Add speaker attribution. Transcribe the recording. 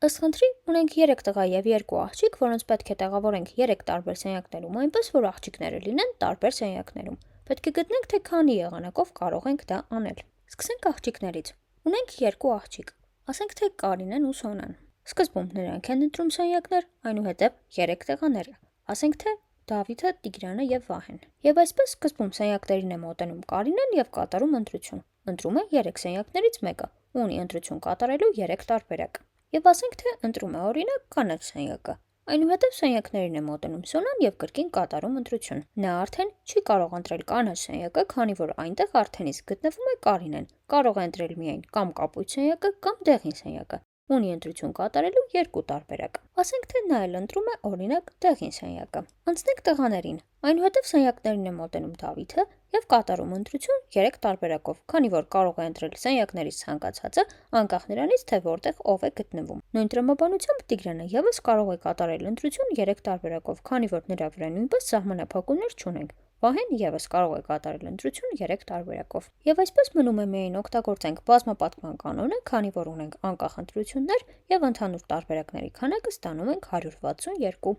Speaker 1: Ըստ խնդրի ունենք 3 տղա եւ 2 աղջիկ, որոնց պետք է տեղավորենք 3 տարբեր սենյակներում, այնպես որ աղջիկները լինեն տարբեր սենյակներում։ Պետք է գտնենք, թե քանի եղանակով կարող ենք դա անել։ Սկսենք աղջիկներից։ Ունենք 2 աղջիկ։ Ասենք թե Կարինեն ու Սոնան։ Սկզբում նրանք են ընտրում սենյակներ, այնուհետև 3 տղաները։ Ասենք թե Դավիթը, Տիգրանը եւ Վահեն։ Եվ այսպես սկզբում սենյակներին է մոտենում Կարինեն եւ կատարում ընտրություն։ Ընտրում է 3 սենյակներից մեկը, ունի ընտրություն կատարելու 3 տարբերակ։ Եվ ասենք թե ընտրում է օրինակ կանաչ սենյակը։ Այնուհետև սենյակներին է մոտենում Սոնան եւ կրկին կատարում ընտրություն։ Նա արդեն չի կարող ընտրել կանաչ սենյակը, քանի որ այնտեղ արդեն իսկ գտնվում է Կարինեն։ Կարող է ընտրել միայն կամ կապույտ սենյակը, կամ դեղին սենյակը։ Ունի ընտրություն կատարելու 2 տարբերակ։ Ասենք թե նա էլ ընտրում է օրինակ դեղին սենյակը։ Անցնենք տղաներին։ Այնուհետև սենյակներին է մոտենում Դավիթը եւ կատարում ընտրություն 3 տարբերակով, քանի որ կարող է ընտրել սենյակներից ցանկացածը, անկախ նրանից, թե որտեղ ով է գտնվում։ Նույն տրամաբանությամբ Տիգրանը եւս կարող է կատարել ընտրություն 3 տարբերակով, քանի որ նրա վրա նույնպես սահմանափակումներ չունենք։ Վահեն եւս կարող է կատարել ընտրություն 3 տարբերակով։ Եվ այսպես մնում է միայն օգտագործենք բազմապատկման կանոնը, քանի որ ունենք անկախ ընտրություններ եւ ընդհանուր տարբերակների քանակը ստանում ենք 162։